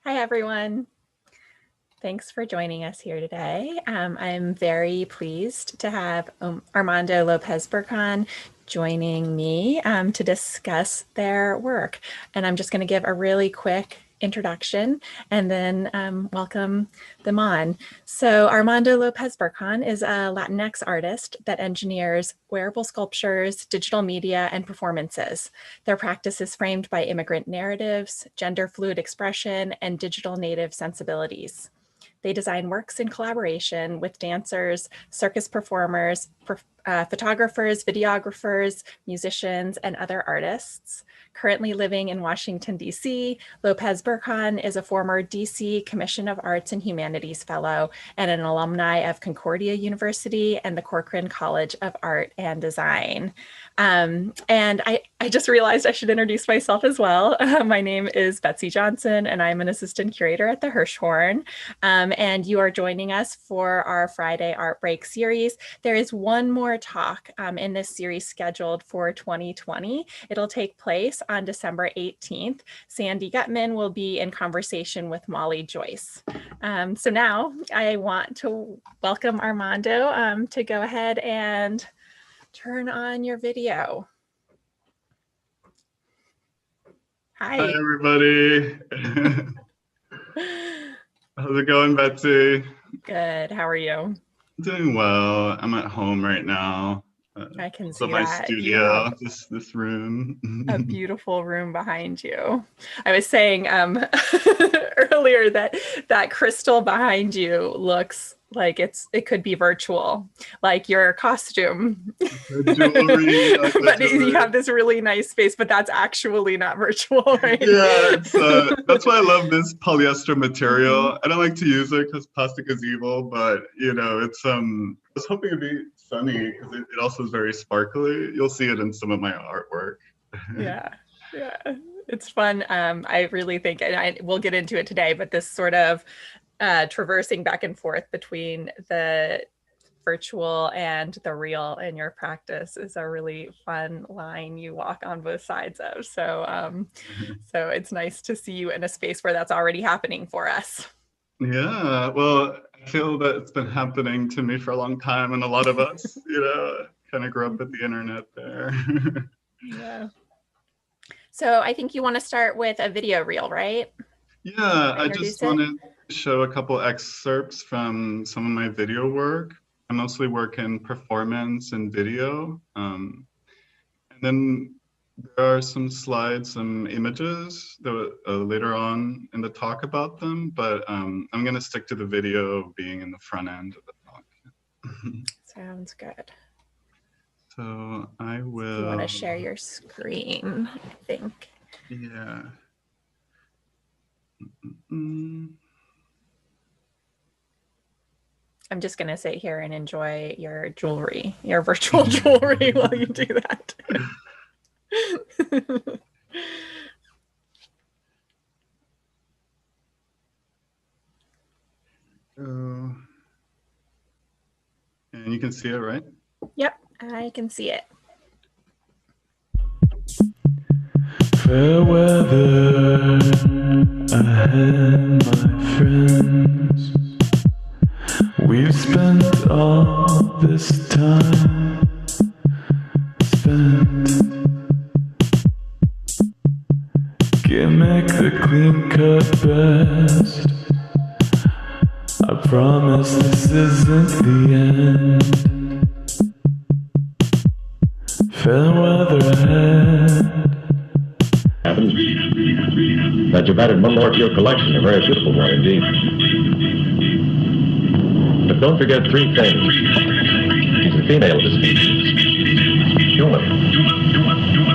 Hi, everyone. Thanks for joining us here today. I'm very pleased to have Armando Lopez-Bircann joining me to discuss their work. And I'm just going to give a really quick introduction and then welcome them on. So Armando Lopez-Bircann is a Latinx artist that engineers wearable sculptures, digital media, and performances. Their practice is framed by immigrant narratives, gender fluid expression, and digital native sensibilities. They design works in collaboration with dancers, circus performers, photographers, videographers, musicians, and other artists. Currently living in Washington, D.C., Lopez-Bircann is a former D.C. Commission of Arts and Humanities Fellow and an alumni of Concordia University and the Corcoran College of Art and Design. And I just realized I should introduce myself as well. My name is Betsy Johnson, and I'm an assistant curator at the Hirshhorn. And you are joining us for our Friday Art Break series. There is one more talk in this series scheduled for 2020. It'll take place on December 18th. Sandy Gutman will be in conversation with Molly Joyce. So now I want to welcome Armando to go ahead and turn on your video. Hi. Hi, everybody. How's it going, Betsy? Good. How are you? Doing well. I'm at home right now. I can see my that. studio, this room. A beautiful room behind you. I was saying earlier that crystal behind you looks like it could be virtual, like your costume. Jewelry, but you have this really nice space, but that's actually not virtual, right? Yeah, that's why I love this polyester material. I don't like to use it because plastic is evil, but it's I was hoping it'd be sunny because it also is very sparkly. You'll see it in some of my artwork. Yeah, it's fun. I really think, and we'll get into it today, but this sort of traversing back and forth between the virtual and the real in your practice is a really fun line you walk on both sides of. So it's nice to see you in a space where that's already happening for us. Yeah, well, I feel that it's been happening to me for a long time, and a lot of us, kind of grew up with the internet there. Yeah. So I think you want to start with a video reel, right? Yeah, I just wanted to show a couple excerpts from some of my video work. I mostly work in performance and video. And then there are some slides, some images that later on in the talk about them, but I'm going to stick to the video being in the front end of the talk. Sounds good. So I will... You want to share your screen, I think. Yeah. I'm just going to sit here and enjoy your jewelry, your virtual jewelry while you do that. And you can see it, right? Yep, I can see it. Fair weather ahead, my friends. We've spent all this time spent. Gimmick the clean-cut best. I promise this isn't the end. Fair weather ahead. Happens that you've added one more to your collection, a very suitable one indeed. But don't forget three things. He's a female of the species, human,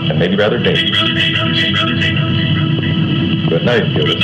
and maybe rather dangerous. Good night, Judith.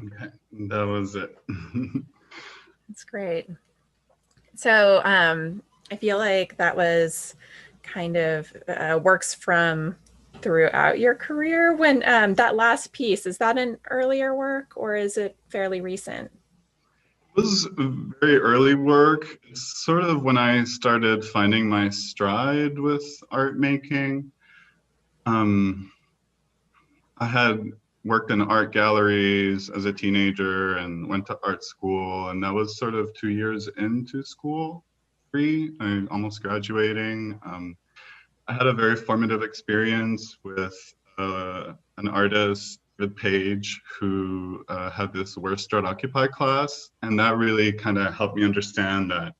Okay, that was it. That's great. So I feel like that was kind of works from throughout your career. When that last piece, is that an earlier work or is it fairly recent? It was very early work. It's sort of when I started finding my stride with art making. I had worked in art galleries as a teenager and went to art school, and that was sort of 2 years into school, I almost graduating. I had a very formative experience with an artist, David Page, who had this Where Start Occupy class, and that really kind of helped me understand that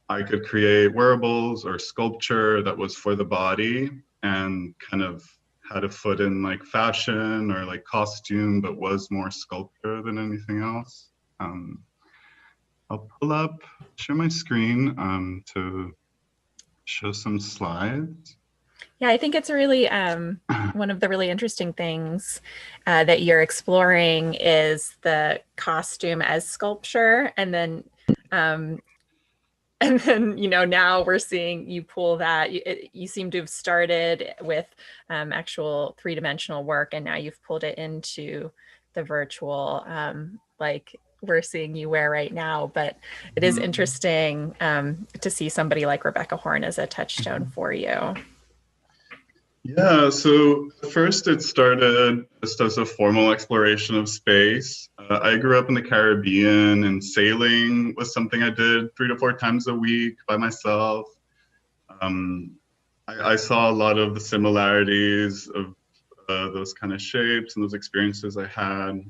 I could create wearables or sculpture that was for the body and kind of had a foot in like fashion or like costume, but was more sculpture than anything else. I'll share my screen to show some slides. Yeah, I think it's really one of the really interesting things that you're exploring is the costume as sculpture, and then now we're seeing you pull that. You seem to have started with actual three-dimensional work, and now you've pulled it into the virtual, like we're seeing you wear right now. But it is interesting to see somebody like Rebecca Horn as a touchstone for you. Yeah, so first it started just as a formal exploration of space. I grew up in the Caribbean, and sailing was something I did 3 to 4 times a week by myself. I saw a lot of the similarities of those kind of shapes and those experiences I had.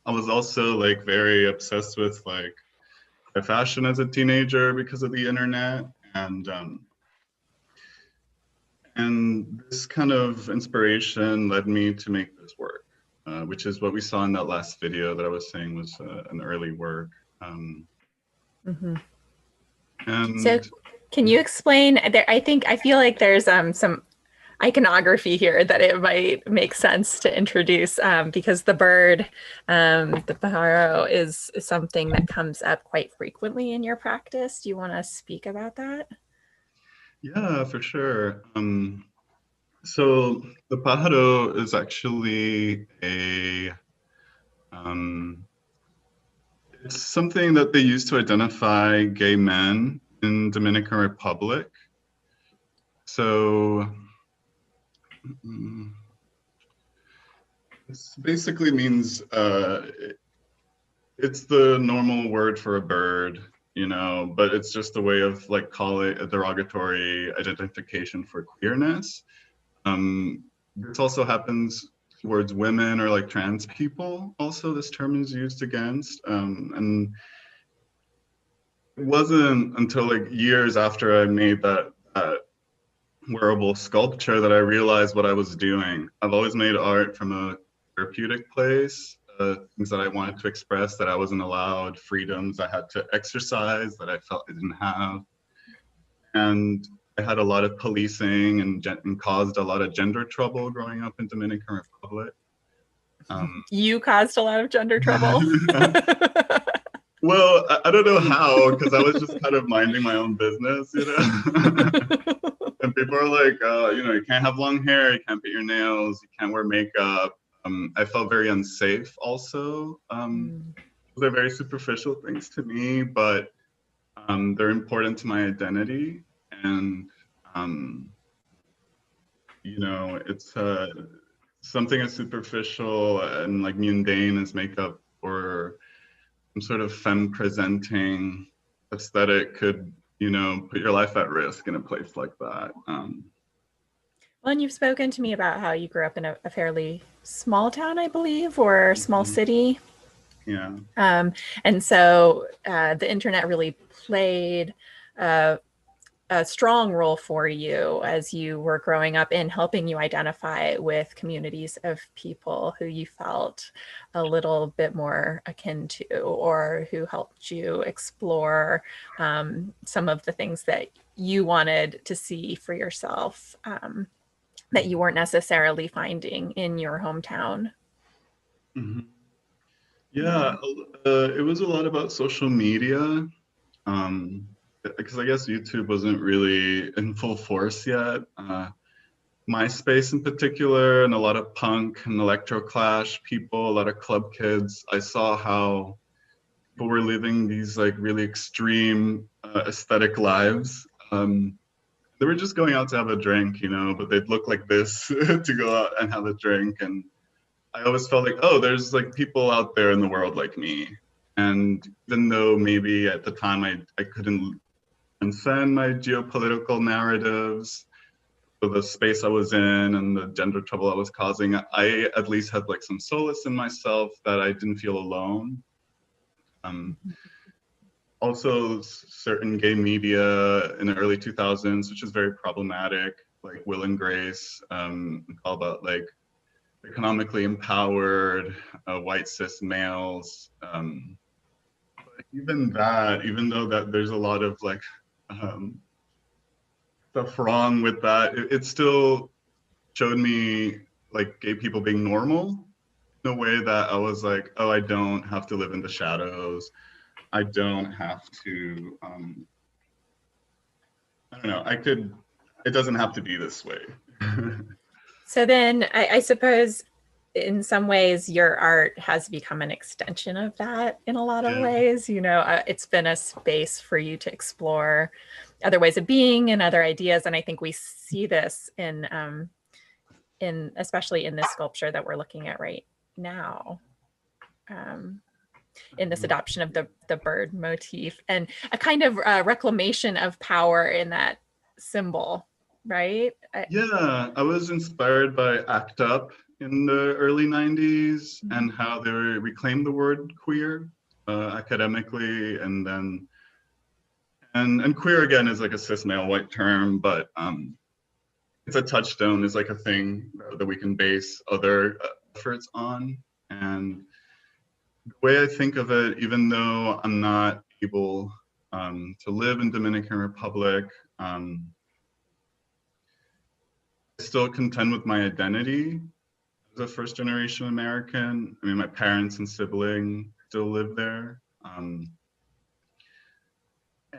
I was also like very obsessed with like fashion as a teenager because of the internet, and this kind of inspiration led me to make this work, which is what we saw in that last video that I was saying was an early work. And so can you explain, I feel like there's some iconography here that it might make sense to introduce because the bird, the pájaro, is something that comes up quite frequently in your practice. Do you want to speak about that? Yeah, for sure. So the pájaro is actually it's something that they use to identify gay men in Dominican Republic. So this basically means it's the normal word for a bird, but it's just a way of like calling a derogatory identification for queerness. This also happens towards women or like trans people. Also, this term is used against, and it wasn't until like years after I made that wearable sculpture that I realized what I was doing. I've always made art from a therapeutic place, things that I wanted to express that I wasn't allowed, freedoms I had to exercise that I felt I didn't have. And I had a lot of policing and caused a lot of gender trouble growing up in Dominican Republic. You caused a lot of gender trouble? Well, I don't know how, because I was just kind of minding my own business, And people are like, you can't have long hair, you can't paint your nails, you can't wear makeup. I felt very unsafe also. They're very superficial things to me, but they're important to my identity. And, it's something as superficial and like mundane as makeup or some sort of femme presenting aesthetic could, put your life at risk in a place like that. Well, and you've spoken to me about how you grew up in a fairly small town, I believe, or small city. Yeah. And so the internet really played a strong role for you as you were growing up in helping you identify with communities of people who you felt a little bit more akin to, or who helped you explore some of the things that you wanted to see for yourself that you weren't necessarily finding in your hometown. Mm-hmm. Yeah, it was a lot about social media. Because I guess YouTube wasn't really in full force yet. MySpace in particular, and a lot of punk and electro clash people, a lot of club kids. I saw how people were living these like really extreme aesthetic lives. They were just going out to have a drink, you know, but they'd look like this to go out and have a drink. And I always felt like, oh, there's like people out there in the world like me. And even though maybe at the time I couldn't transcend my geopolitical narratives, for the space I was in and the gender trouble I was causing, I at least had like some solace in myself that I didn't feel alone. Also, certain gay media in the early 2000s, which is very problematic, like Will and Grace, all about like economically empowered white cis males. Even that, even though that there's a lot of like stuff wrong with that, it still showed me like gay people being normal in a way that I was like, oh, I don't have to live in the shadows. I don't have to, I don't know, it doesn't have to be this way. So then I suppose in some ways your art has become an extension of that in a lot of ways. You know, it's been a space for you to explore other ways of being and other ideas. And I think we see this in especially in this sculpture that we're looking at right now. In this adoption of the bird motif and a kind of reclamation of power in that symbol, right? Yeah, I was inspired by ACT UP in the early 90s and how they reclaimed the word queer academically, and then and queer again is like a cis male white term, but it's a touchstone, is like a thing that we can base other efforts on. And the way I think of it, even though I'm not able to live in Dominican Republic, I still contend with my identity as a first generation American. I mean, my parents and sibling still live there.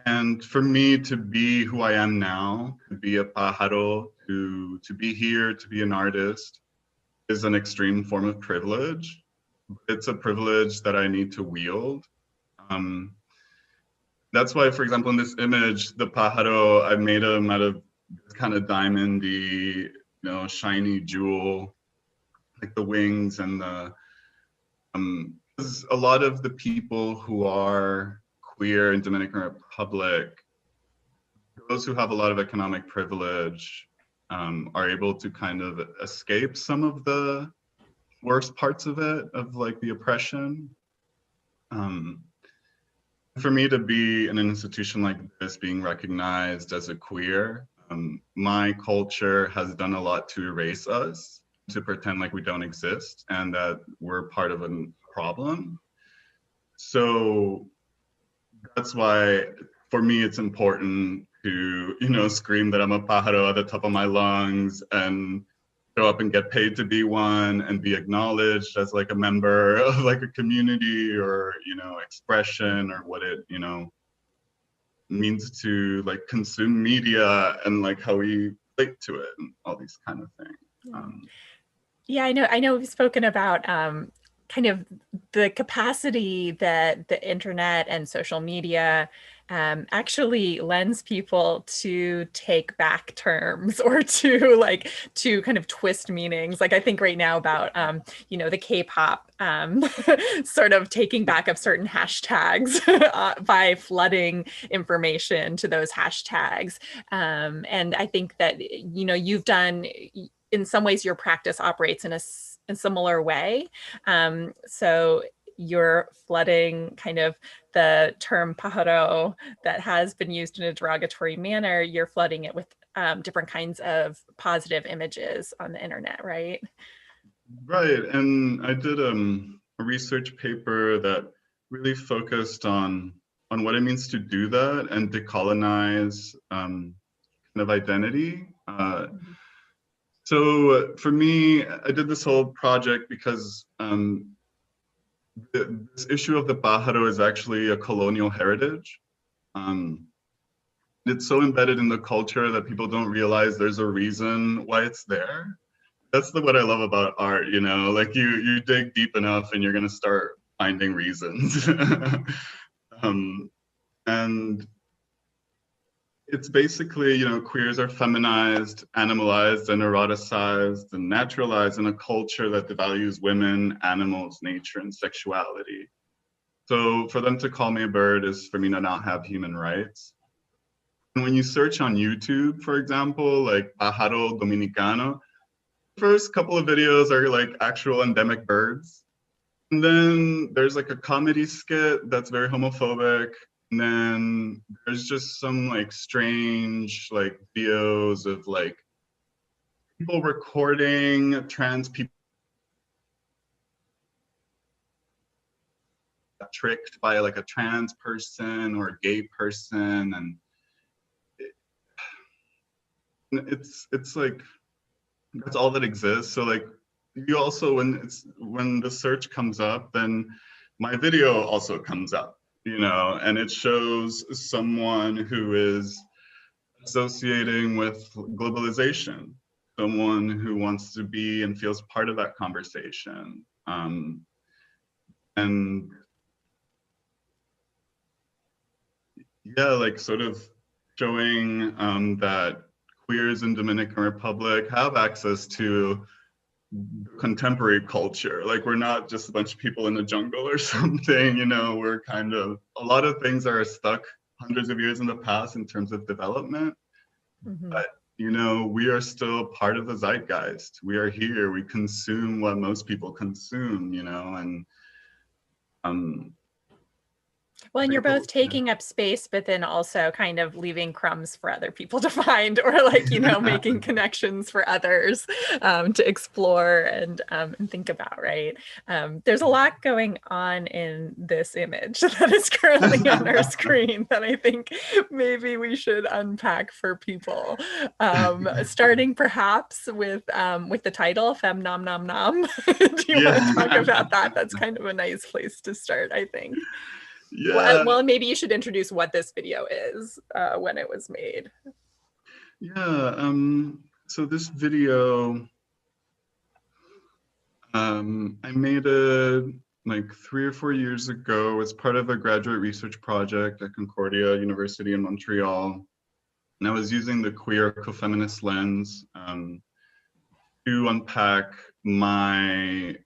And for me to be who I am now, to be a pájaro, to be here, to be an artist, is an extreme form of privilege. It's a privilege that I need to wield. That's why, for example, in this image, the pájaro, I made him out of kind of diamondy, you know, shiny jewel, like the wings and the, a lot of the people who are queer in Dominican Republic, those who have a lot of economic privilege, are able to kind of escape some of the worst parts of it, of like the oppression. For me to be in an institution like this, being recognized as a queer, my culture has done a lot to erase us, to pretend like we don't exist and that we're part of a problem. So that's why, for me, it's important to, you know, scream that I'm a pájaro at the top of my lungs and show up and get paid to be one and be acknowledged as like a member of like a community or, you know, expression, or what it, you know, means to like consume media and like how we relate to it and all these kind of things. Yeah, I know we've spoken about kind of the capacity that the internet and social media actually lends people to take back terms or to kind of twist meanings. Like I think right now about, you know, the K-pop sort of taking back of certain hashtags by flooding information to those hashtags. And I think that, you know, you've done, in some ways your practice operates in a similar way. So you're flooding kind of the term pájaro that has been used in a derogatory manner, you're flooding it with different kinds of positive images on the internet, right? Right, and I did a research paper that really focused on what it means to do that and decolonize kind of identity. So for me, I did this whole project because this issue of the pájaro is actually a colonial heritage. It's so embedded in the culture that people don't realize there's a reason why it's there. That's what I love about art, you know, like you dig deep enough and you're gonna start finding reasons. And it's basically, you know, queers are feminized, animalized, and eroticized, and naturalized in a culture that devalues women, animals, nature, and sexuality. So for them to call me a bird is for me to not have human rights. And when you search on YouTube, for example, like pájaro dominicano, the first couple of videos are like actual endemic birds. And then there's like a comedy skit that's very homophobic. And then there's just some like strange like videos of like people recording trans people tricked by like a trans person or a gay person, and it's like that's all that exists. So like you also when the search comes up, then my video also comes up, you know, and it shows someone who is associating with globalization, someone who wants to be and feels part of that conversation. And yeah, like sort of showing that queers in Dominican Republic have access to contemporary culture. Like we're not just a bunch of people in the jungle or something, you know, we're kind of, a lot of things are stuck hundreds of years in the past in terms of development. But, you know, we are still part of the zeitgeist. We are here, we consume what most people consume, you know, and well, and you're both taking up space, but then also kind of leaving crumbs for other people to find, or like, you know, making connections for others to explore and think about, right? There's a lot going on in this image that is currently on our screen that I think maybe we should unpack for people. Starting perhaps with the title, Fem Nom Nom Nom. Do you want to talk about that? That's kind of a nice place to start, I think. Yeah. Well, maybe you should introduce what this video is, when it was made. Yeah, so this video, I made it like 3 or 4 years ago as part of a graduate research project at Concordia University in Montreal. And I was using the queer ecofeminist lens to unpack my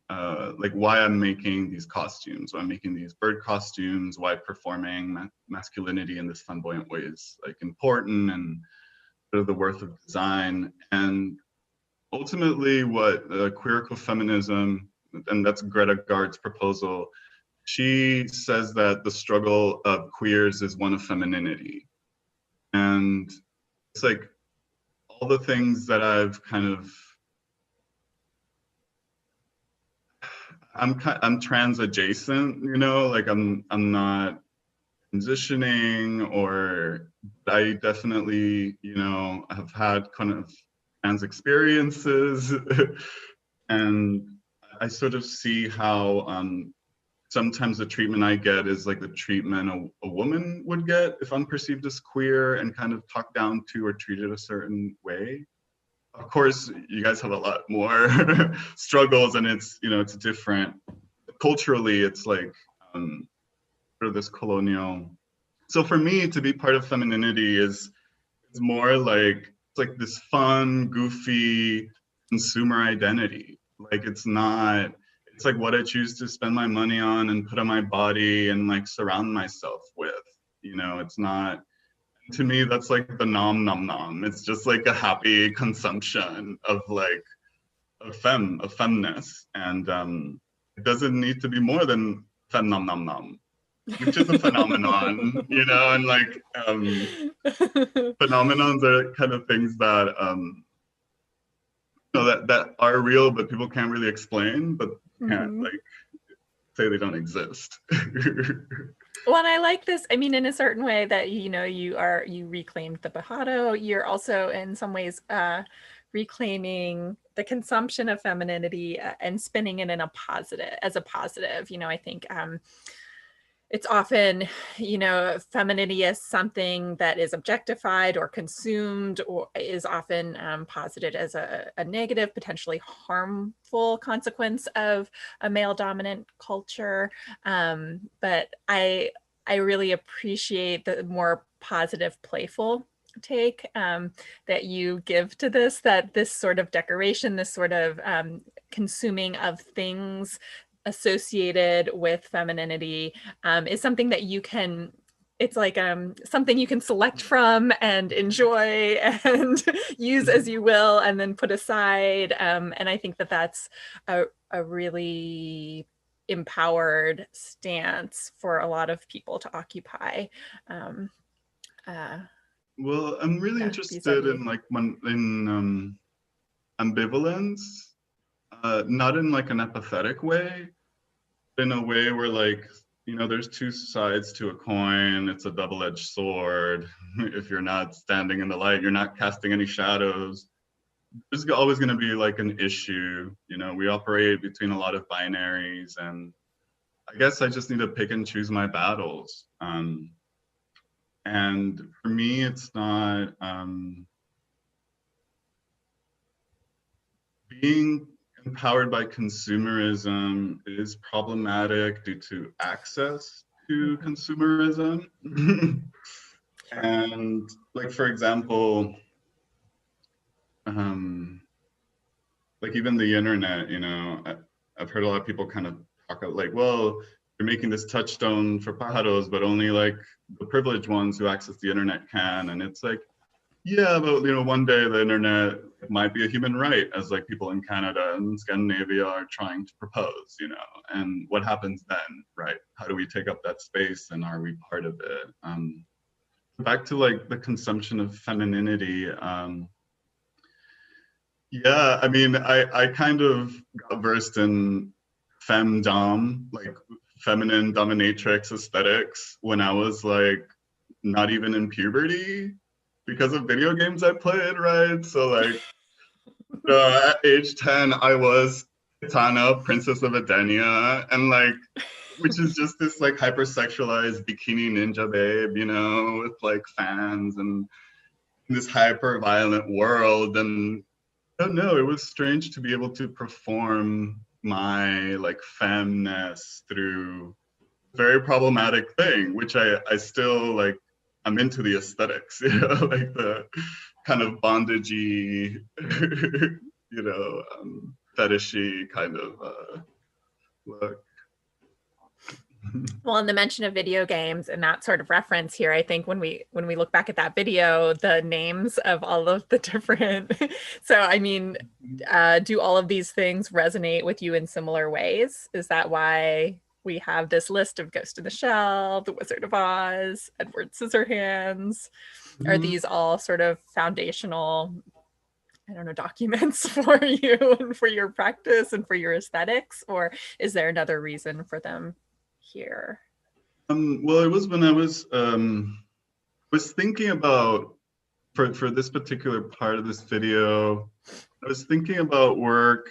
like why I'm making these costumes, why I'm making these bird costumes, why performing masculinity in this flamboyant way is like important, and sort of the worth of design. And ultimately what queer ecofeminism, and that's Greta Gard's proposal, she says that the struggle of queers is one of femininity. And it's like all the things that I've kind of, I'm trans adjacent, you know, like I'm not transitioning, or I definitely, you know, have had kind of trans experiences. And I sort of see how sometimes the treatment I get is like the treatment a woman would get if I'm perceived as queer and kind of talked down to or treated a certain way. Of course, you guys have a lot more struggles, and it's, you know, it's different. Culturally, it's like sort of this colonial. So for me, to be part of femininity is more like, it's like this fun, goofy consumer identity. Like it's not, it's like what I choose to spend my money on and put on my body and like surround myself with. You know, it's not, to me, that's like the nom nom nom. It's just like a happy consumption of like a femness. And it doesn't need to be more than fem nom nom nom, which is a phenomenon, you know, and like phenomenons are kind of things that you know, that are real, but people can't really explain, but can't like say they don't exist. Well, and I like this, I mean, in a certain way that, you know, you reclaimed the pájaro. You're also in some ways reclaiming the consumption of femininity and spinning it in a positive, as a positive. You know, I think it's often, you know, femininity is something that is objectified or consumed, or is often posited as a negative, potentially harmful consequence of a male dominant culture. But I really appreciate the more positive, playful take that you give to this, that this sort of decoration, this sort of consuming of things associated with femininity is something that you can, it's like something you can select from and enjoy and use as you will, and then put aside. And I think that that's a really empowered stance for a lot of people to occupy. Well, I'm really interested in like ambivalence, not in like an apathetic way, but in a way where, like, you know, there's two sides to a coin. It's a double-edged sword. If you're not standing in the light, you're not casting any shadows. There's always going to be like an issue. You know, we operate between a lot of binaries, and I guess I just need to pick and choose my battles. And for me, it's not being empowered by consumerism is problematic due to access to consumerism. And like, for example, like even the internet, you know, I've heard a lot of people kind of talk about like, well, you're making this touchstone for pájaros, but only like the privileged ones who access the internet can. And it's like, yeah, but you know, one day the internet might be a human right, as like people in Canada and Scandinavia are trying to propose, you know, and what happens then, right? How do we take up that space, and are we part of it? Back to like the consumption of femininity. Yeah, I mean, I kind of got versed in femdom, like feminine dominatrix aesthetics, when I was like not even in puberty, because of video games I played, right? So like at age 10, I was Kitana, Princess of Edenia, and like, which is just this like hypersexualized bikini ninja babe, you know, with like fans and this hyper violent world. And I don't know, it was strange to be able to perform my like femness through a very problematic thing, which I still like. I'm into the aesthetics, you know, like the kind of bondagey, you know, fetishy kind of look. Well, in the mention of video games and that sort of reference here, I think when we look back at that video, the names of all of the different, so I mean, do all of these things resonate with you in similar ways? Is that why we have this list of Ghost in the Shell, The Wizard of Oz, Edward Scissorhands? Are these all sort of foundational, I don't know, documents for you and for your practice and for your aesthetics? Or is there another reason for them here? Well, it was when I was thinking about, for this particular part of this video, I was thinking about work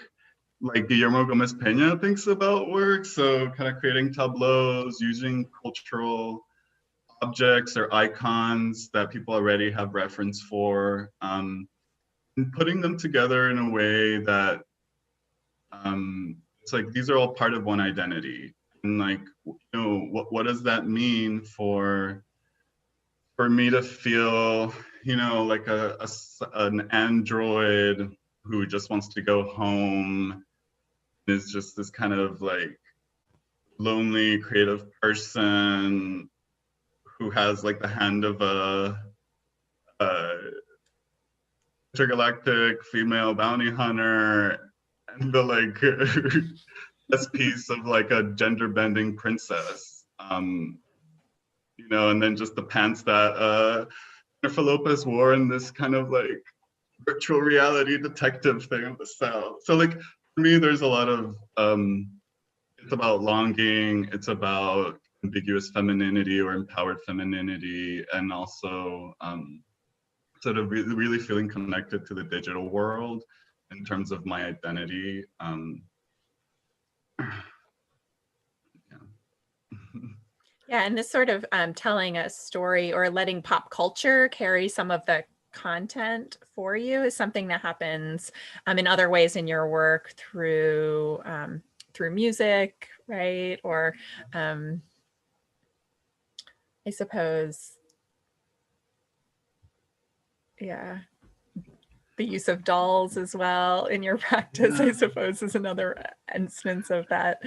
like Guillermo Gomez Peña thinks about work. So kind of creating tableaus, using cultural objects or icons that people already have reference for, and putting them together in a way that it's like these are all part of one identity. And like, you know, what does that mean for me to feel, you know, like an android who just wants to go home, is just this kind of like lonely creative person who has like the hand of a intergalactic female bounty hunter, and the like best piece of like a gender bending princess, you know, and then just the pants that Jennifer Lopez wore in this kind of like virtual reality detective thing of the cell. So like for me, there's a lot of it's about longing, it's about ambiguous femininity or empowered femininity, and also sort of really feeling connected to the digital world in terms of my identity. Yeah, and this sort of telling a story or letting pop culture carry some of the content for you is something that happens in other ways in your work through music, right? Or I suppose, yeah, the use of dolls as well in your practice, I suppose, is another instance of that.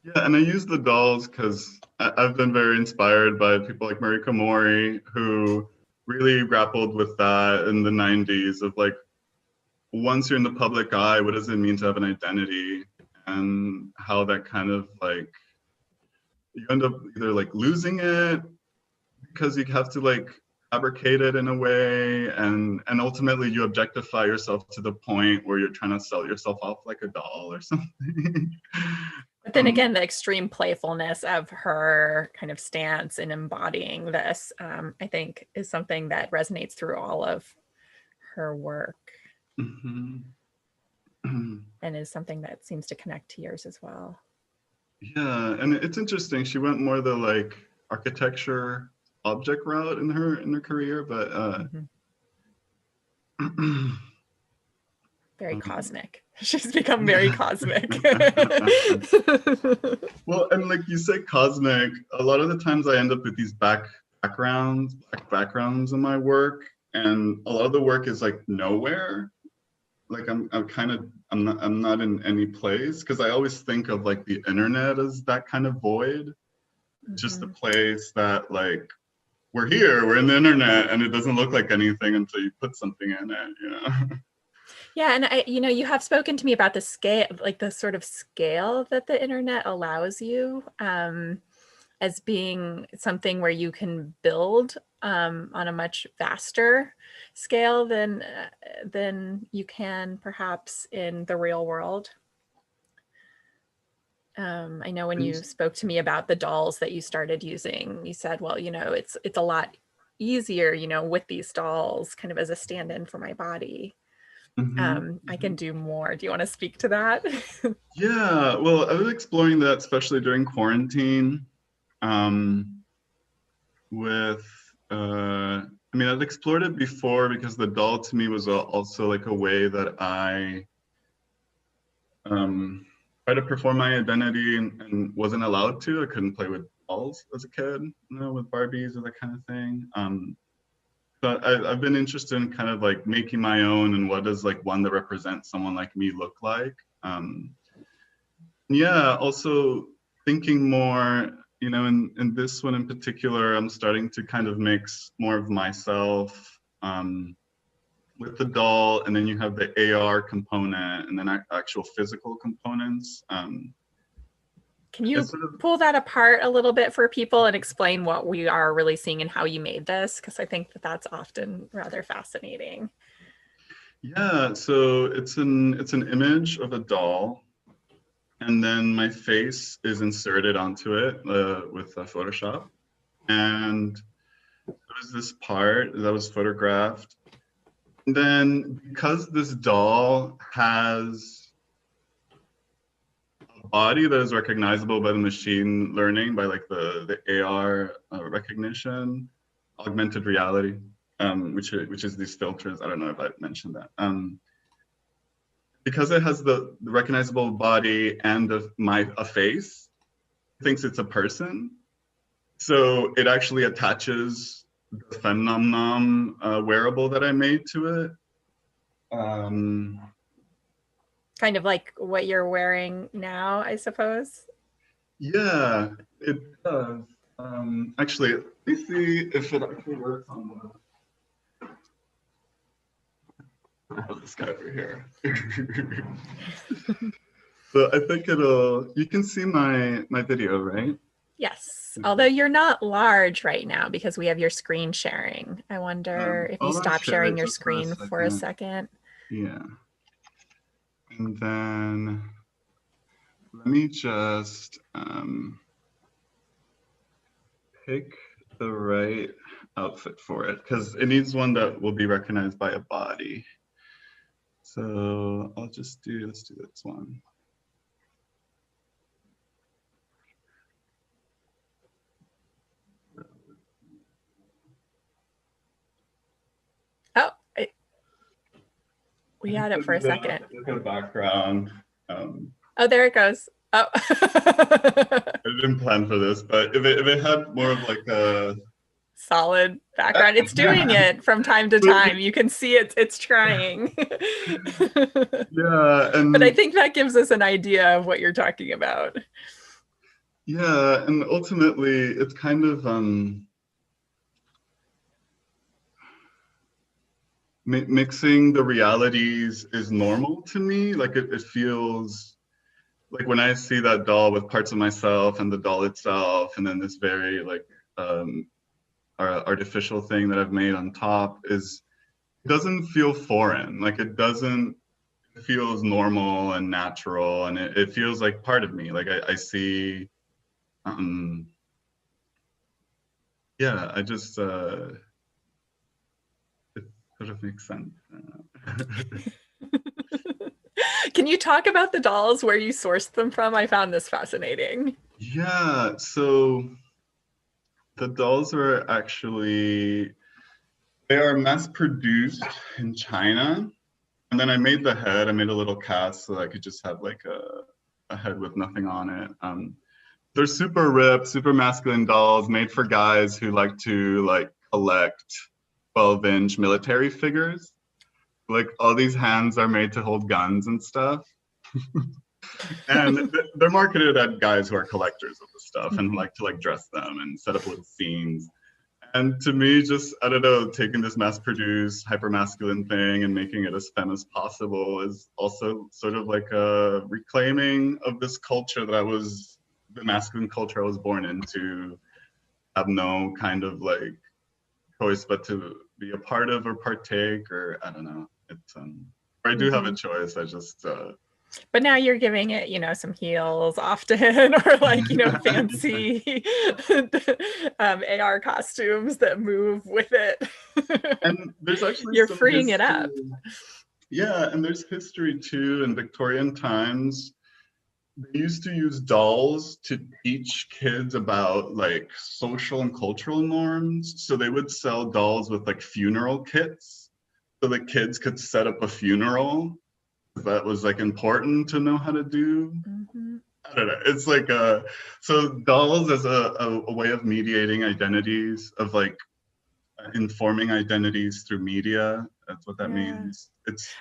Yeah, and I use the dolls because I've been very inspired by people like Mariko Mori, who really grappled with that in the 90s of like, once you're in the public eye, what does it mean to have an identity? And how that kind of like, you end up either like losing it because you have to like fabricate it in a way, and ultimately you objectify yourself to the point where you're trying to sell yourself off like a doll or something. But then again, the extreme playfulness of her kind of stance in embodying this, I think, is something that resonates through all of her work. Mm-hmm. And is something that seems to connect to yours as well. Yeah, and it's interesting. She went more the like architecture object route in her career, but very cosmic. She's become very cosmic. Well, and like you say cosmic, a lot of the times I end up with these black backgrounds in my work, and a lot of the work is like nowhere. Like I'm not in any place, because I always think of like the internet as that kind of void. Just a place that like, we're here, we're in the internet, and it doesn't look like anything until you put something in it, you know? Yeah, and you have spoken to me about the scale, like the sort of scale that the internet allows you as being something where you can build on a much vaster scale than you can perhaps in the real world. I know when you spoke to me about the dolls that you started using, you said, well, it's a lot easier, with these dolls kind of as a stand-in for my body. I can do more. Do you want to speak to that? Yeah, well, I was exploring that, especially during quarantine. I've explored it before because the doll to me was also like a way that I try to perform my identity and wasn't allowed to. I couldn't play with dolls as a kid, with Barbies or that kind of thing. But I've been interested in kind of like making my own, and what does like one that represents someone like me look like. Yeah, also thinking more, in this one in particular, I'm starting to kind of mix more of myself with the doll, and then you have the AR component, and then actual physical components. Can you pull that apart a little bit for people and explain what we are really seeing and how you made this? Because I think that's often rather fascinating. Yeah, so it's an image of a doll, and then my face is inserted onto it with Photoshop. And there was this part that was photographed. And then because this doll has a body that is recognizable by the machine learning, by like the AR recognition, augmented reality, which is these filters. I don't know if I mentioned that. Because it has the recognizable body and a face, it thinks it's a person. So it actually attaches the femnom wearable that I made to it. Kind of like what you're wearing now, I suppose. Yeah, it does. Actually, let me see if it actually works on the. I have this guy over here. So I think you can see my video, right? Yes, although you're not large right now because we have your screen sharing. I wonder if you stop sharing your screen for a second. Yeah. And then let me just pick the right outfit for it, because it needs one that will be recognized by a body. So let's do this one. Oh, we had it for a second. Look at the background. Oh, there it goes. Oh. I didn't plan for this, but if it had more of like a solid background, it's doing it from time to time. You can see it's trying. Yeah, but I think that gives us an idea of what you're talking about. Yeah, and ultimately it's kind of mixing the realities is normal to me. Like it feels like when I see that doll with parts of myself and the doll itself, and then this very like artificial thing that I've made on top, it doesn't feel foreign. Like it feels normal and natural, and it feels like part of me. Like I see, yeah, I just, it sort of makes sense. Can you talk about the dolls, where you sourced them from? I found this fascinating. Yeah, so the dolls are actually, they are mass produced in China. And then I made the head, I made a little cast so I could just have like a head with nothing on it. They're super ripped, super masculine dolls made for guys who like to like collect 12-inch military figures. Like all these hands are made to hold guns and stuff. And they're marketed at guys who are collectors of the stuff and like to like dress them and set up little scenes. And to me, just, I don't know, taking this mass-produced, hyper-masculine thing and making it as femme as possible is also sort of like a reclaiming of this culture that the masculine culture I was born into, have no kind of like choice but to be a part of or partake, or I don't know. It's, or I do have a choice, I just, but now you're giving it, you know, some heels often, or like, you know, fancy AR costumes that move with it. And there's actually you're freeing it up. Yeah, and there's history too. In Victorian times, they used to use dolls to teach kids about like social and cultural norms. So they would sell dolls with like funeral kits so the kids could set up a funeral. That was like important to know how to do. I don't know. It's like so dolls as a way of mediating identities, of like informing identities through media. That's what that means.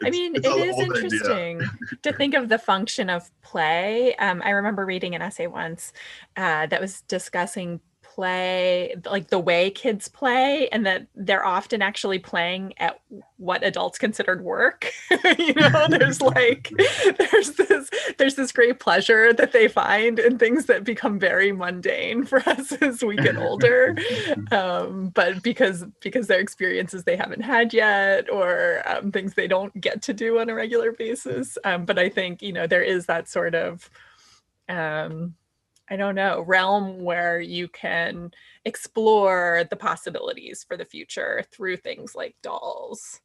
I mean, it is interesting to think of the function of play. I remember reading an essay once that was discussing play, like the way kids play, and that they're often actually playing at what adults considered work. You know, there's this great pleasure that they find in things that become very mundane for us as we get older, but because they're experiences they haven't had yet, or things they don't get to do on a regular basis. But I think, you know, there is that sort of I don't know, realm where you can explore the possibilities for the future through things like dolls.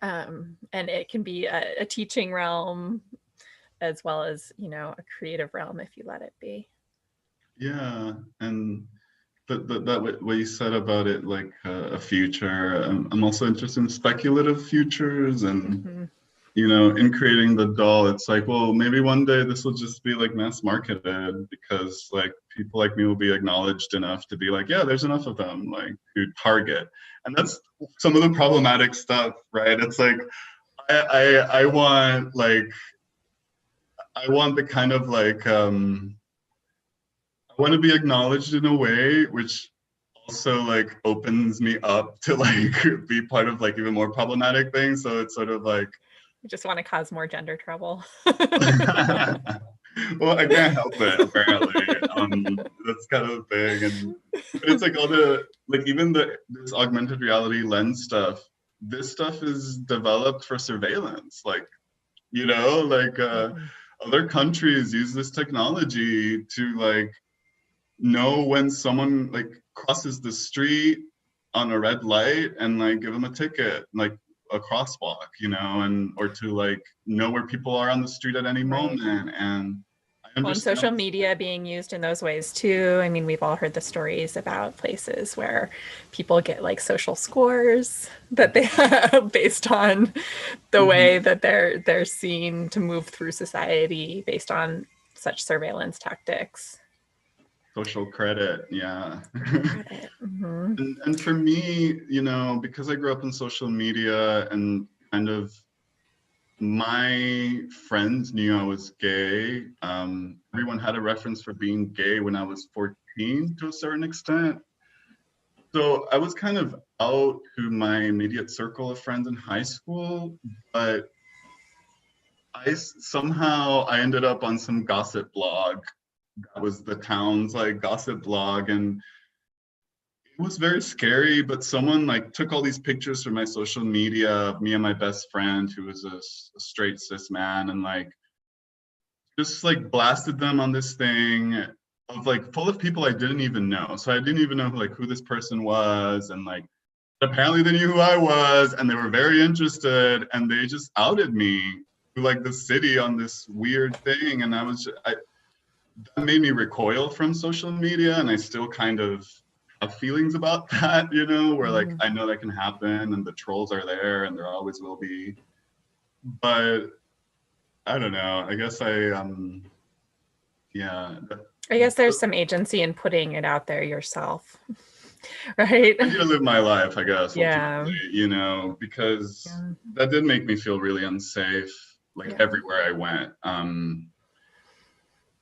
And it can be a teaching realm as well as, you know, a creative realm if you let it be. Yeah, and that what you said about it, like a future, I'm also interested in speculative futures, and you know, in creating the doll, it's like, well, maybe one day this will just be like mass marketed, because like people like me will be acknowledged enough to be like, yeah, there's enough of them, like, to target. And that's some of the problematic stuff, right? It's like I want the kind of like I want to be acknowledged in a way which also like opens me up to like be part of like even more problematic things. So it's sort of like, you just want to cause more gender trouble. Well, I can't help it, apparently. That's kind of a thing. But it's like all the, like even this augmented reality lens stuff, this stuff is developed for surveillance. Like, you know, like other countries use this technology to like know when someone, like crosses the street on a red light and like give them a ticket, like a crosswalk, you know, and or to like know where people are on the street at any moment. And I understand. Well, and social media being used in those ways too. I mean, we've all heard the stories about places where people get like social scores that they have based on the way that they're seen to move through society based on such surveillance tactics. Social credit, yeah. Credit. And for me, you know, because I grew up in social media and kind of my friends knew I was gay. Everyone had a reference for being gay when I was 14 to a certain extent. So I was kind of out to my immediate circle of friends in high school, but somehow I ended up on some gossip blog. That was the town's like gossip blog, and it was very scary, but someone like took all these pictures from my social media of me and my best friend who was a straight cis man, and like just like blasted them on this thing of like full of people I didn't even know. So I didn't even know like who this person was, and like apparently they knew who I was and they were very interested, and they just outed me to like the city on this weird thing. And that made me recoil from social media, and I still kind of have feelings about that, you know, where like I know that can happen and the trolls are there and there always will be. But I don't know, I guess yeah. I guess there's some agency in putting it out there yourself, right? I need to live my life, I guess, ultimately, you know, because that did make me feel really unsafe, like everywhere I went.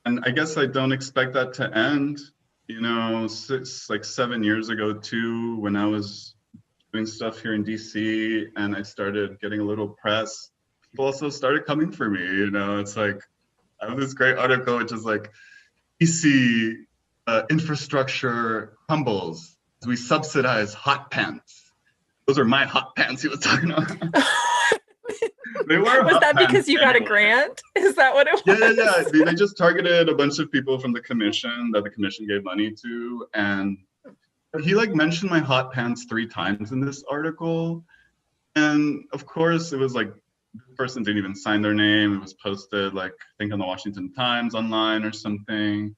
And I guess I don't expect that to end. You know, 7 years ago too, when I was doing stuff here in DC and I started getting a little press, people also started coming for me, you know. It's like, I have this great article which is like, DC infrastructure crumbles as we subsidize hot pants. Those are my hot pants he was talking about. Was that because you got a grant? Is that what it was? Yeah. They just targeted a bunch of people from the commission that the commission gave money to. And he like mentioned my hot pants 3 times in this article. And of course it was like, the person didn't even sign their name. It was posted like, I think on the Washington Times online or something.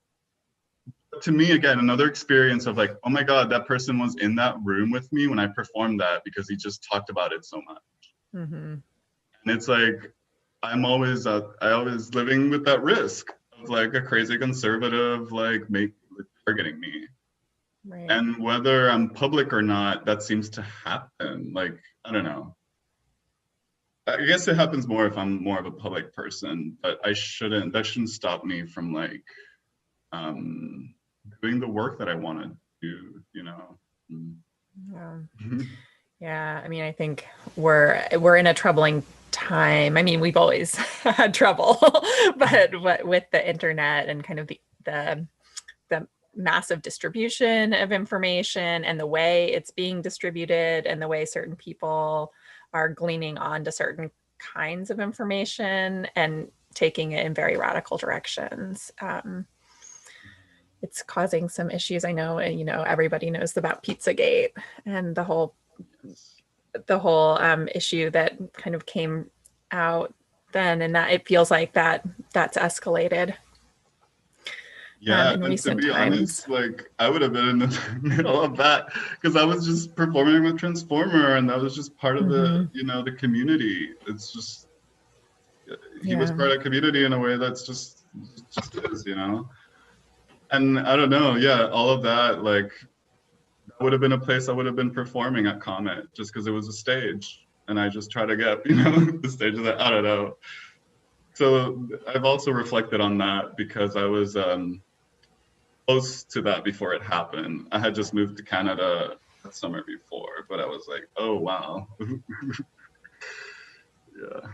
But to me, again, another experience of like, oh my God, that person was in that room with me when I performed that because he just talked about it so much. And it's like, I always living with that risk of like a crazy conservative, like targeting me. Right. And whether I'm public or not, that seems to happen. Like, I don't know. I guess it happens more if I'm more of a public person, but that shouldn't stop me from like doing the work that I want to do, you know? Yeah, I mean, I think we're in a troubling time. I mean, we've always had trouble, but with the internet and kind of the massive distribution of information and the way it's being distributed and the way certain people are gleaning onto certain kinds of information and taking it in very radical directions. It's causing some issues. I know, you know, everybody knows about Pizzagate and the whole issue that kind of came out then, and that it feels like that's escalated. Yeah, and to be honest, like I would have been in the middle of that because I was just performing with Transformer, and that was just part of the, you know, the community. It's just he was part of the community in a way that's just is, you know. And I don't know, yeah, all of that, like that would have been a place I would have been performing at Comet just because it was a stage, and I just try to get, you know, the stage of that. I don't know. So I've also reflected on that because I was close to that before it happened. I had just moved to Canada that summer before, but I was like, oh, wow. Yeah.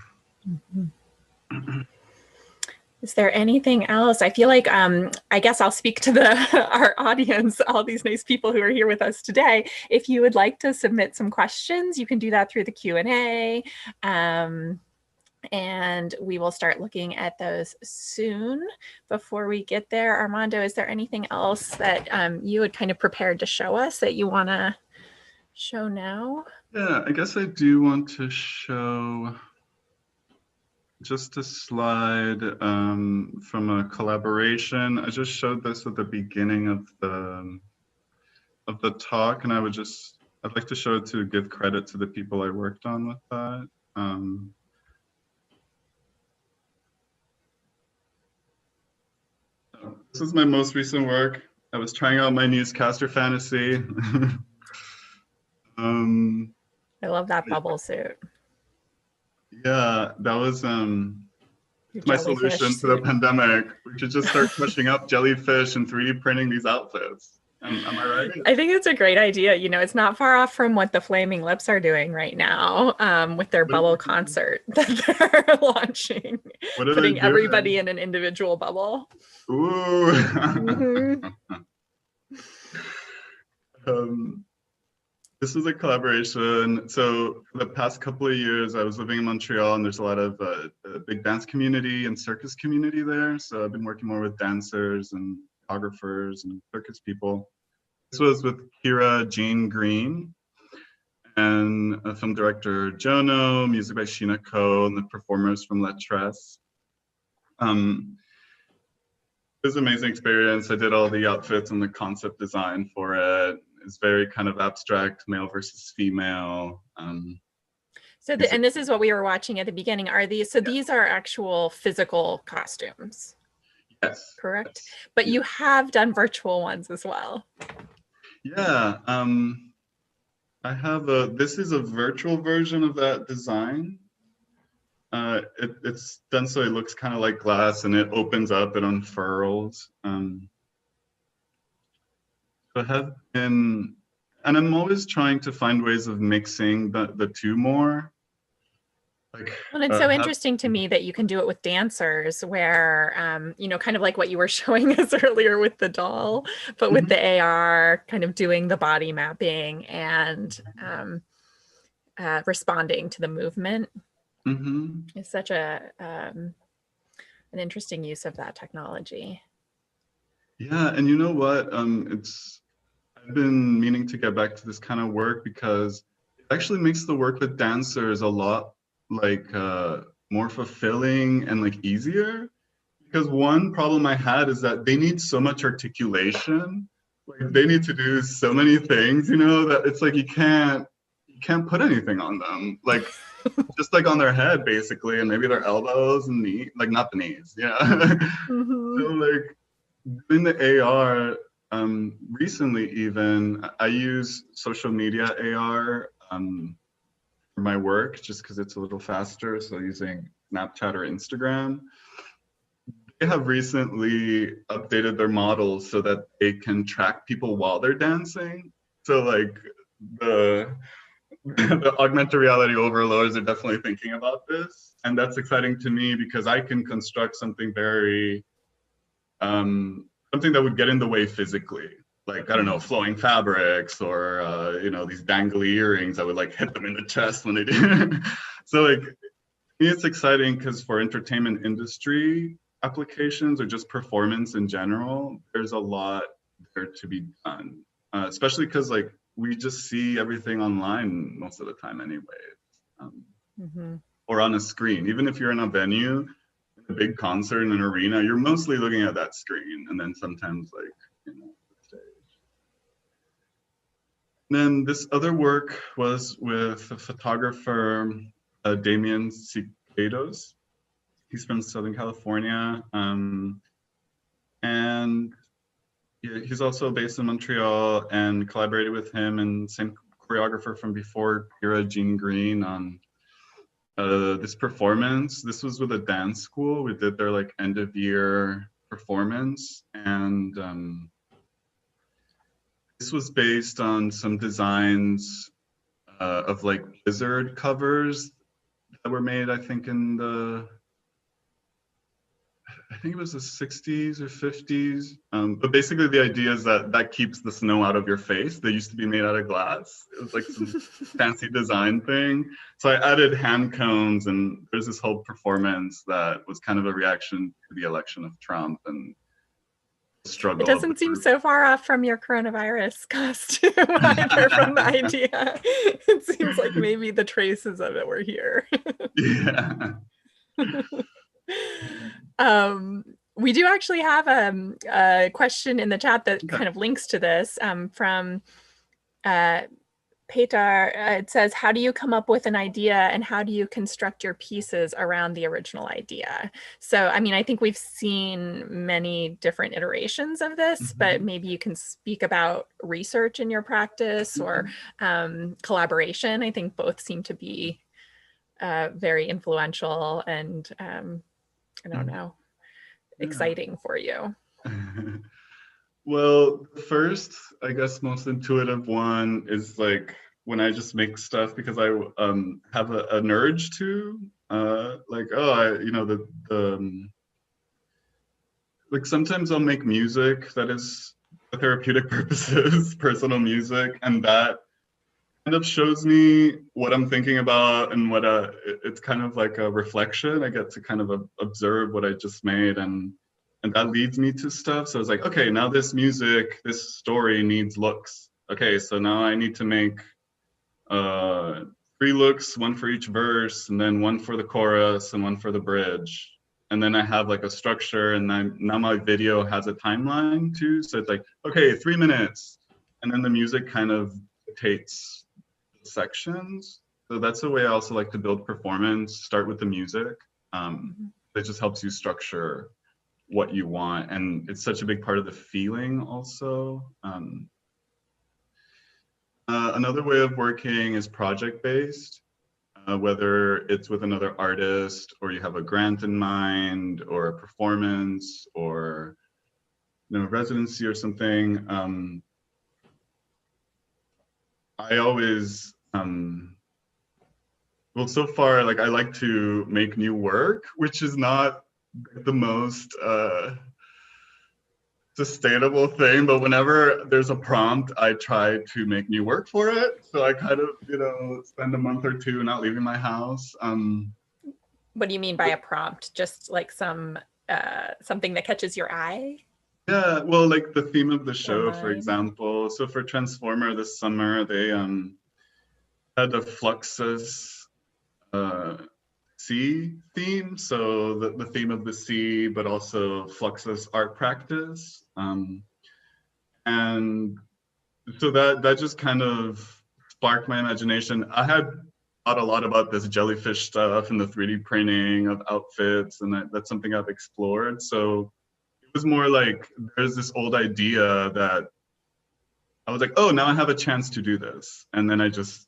Is there anything else? I feel like, I guess I'll speak to our audience, all these nice people who are here with us today. If you would like to submit some questions, you can do that through the Q&A. and we will start looking at those soon. Before we get there, Armando, is there anything else that you had kind of prepared to show us that you want to show now? Yeah, I guess I do want to show just a slide from a collaboration. I just showed this at the beginning of the talk, and I'd like to show it to give credit to the people I worked on with that. This is my most recent work. I was trying out my Newscaster Fantasy. I love that bubble suit. Yeah, that was my solution to the pandemic. We should just start pushing up jellyfish and 3D printing these outfits. Am I right? I think it's a great idea. You know, it's not far off from what the Flaming Lips are doing right now with their bubble concert that they're launching, putting everybody in an individual bubble. Ooh. This is a collaboration. So for the past couple of years, I was living in Montreal, and there's a lot of big dance community and circus community there. So I've been working more with dancers and photographers and circus people. This was with Kira Jean Green and film director Jono, music by Sheena Ko, and the performers from La Tresse. It was an amazing experience. I did all the outfits and the concept design for it. It's very kind of abstract, male versus female. So, and this is what we were watching at the beginning. Are these, so these are actual physical costumes? Yes. Correct? Yes. But you have done virtual ones as well. Yeah. I have this is a virtual version of that design. It's done so it looks kind of like glass, and it opens up, it unfurls. I have been, and I'm always trying to find ways of mixing the two more. Like, well, it's so interesting to me that you can do it with dancers where, you know, kind of like what you were showing us earlier with the doll, but with the AR, kind of doing the body mapping and responding to the movement. It's such an interesting use of that technology. Yeah, and you know what? I've been meaning to get back to this kind of work because it actually makes the work with dancers a lot like more fulfilling and like easier. Because one problem I had is that they need so much articulation. Like they need to do so many things, you know, that it's like you can't put anything on them. Like just like on their head basically, and maybe their elbows and knee, like not the knees, yeah. So like in the AR, recently even, I use social media AR for my work just because it's a little faster. So using Snapchat or Instagram. They have recently updated their models so that they can track people while they're dancing. So like the augmented reality overlords are definitely thinking about this. And that's exciting to me because I can construct something very, something that would get in the way physically. Like, I don't know, flowing fabrics or, you know, these dangly earrings that would like hit them in the chest when they do. So like, it's exciting because for entertainment industry applications or just performance in general, there's a lot there to be done, especially because like we just see everything online most of the time anyway, or on a screen. Even if you're in a venue, a big concert in an arena, you're mostly looking at that screen, and then sometimes like, you know, the stage. And then this other work was with a photographer, Damien Cicados. He's from Southern California, and he's also based in Montreal, and collaborated with him and same choreographer from before, Kira Jean Green, on this performance. This was with a dance school. We did their like end of year performance, and this was based on some designs of like Blizzard covers that were made, I think, in the, I think it was the 60s or 50s. But basically the idea is that keeps the snow out of your face. They used to be made out of glass. It was like some fancy design thing. So I added hand cones, and there's this whole performance that was kind of a reaction to the election of Trump and the struggle. It doesn't seem so far off from your coronavirus costume either from the idea. It seems like maybe the traces of it were here. Yeah. We do actually have a question in the chat that kind of links to this from Petar. It says, how do you come up with an idea and how do you construct your pieces around the original idea? So, I mean, I think we've seen many different iterations of this, but maybe you can speak about research in your practice or collaboration. I think both seem to be very influential and I don't know, exciting for you. Well, the first, I guess, most intuitive one is like when I just make stuff because I have an urge to, like, oh, like sometimes I'll make music that is for therapeutic purposes, personal music, and that kind of shows me what I'm thinking about and what it's kind of like a reflection. I get to kind of observe what I just made, and that leads me to stuff. So it's like, okay, now this music, this story needs looks. Okay, so now I need to make 3 looks, one for each verse, and then one for the chorus and one for the bridge. And then I have like a structure, and now my video has a timeline too. So it's like, okay, 3 minutes, and then the music kind of dictates sections. So that's the way I also like to build performance. Start with the music. It just helps you structure what you want, and it's such a big part of the feeling also. Another way of working is project-based, whether it's with another artist or you have a grant in mind or a performance or residency or something. I always, well, so far, like I like to make new work, which is not the most sustainable thing, but whenever there's a prompt, I try to make new work for it. So I kind of, spend a month or two not leaving my house. What do you mean by a prompt? Just like something that catches your eye? Yeah, well, like the theme of the show, for example. So for Transformer this summer, they had a Fluxus sea theme. So the theme of the sea, but also Fluxus art practice. And so that just kind of sparked my imagination. I had thought a lot about this jellyfish stuff and the 3D printing of outfits, and that's something I've explored. So it was more like there's this old idea that I was like, oh, now I have a chance to do this. And then I just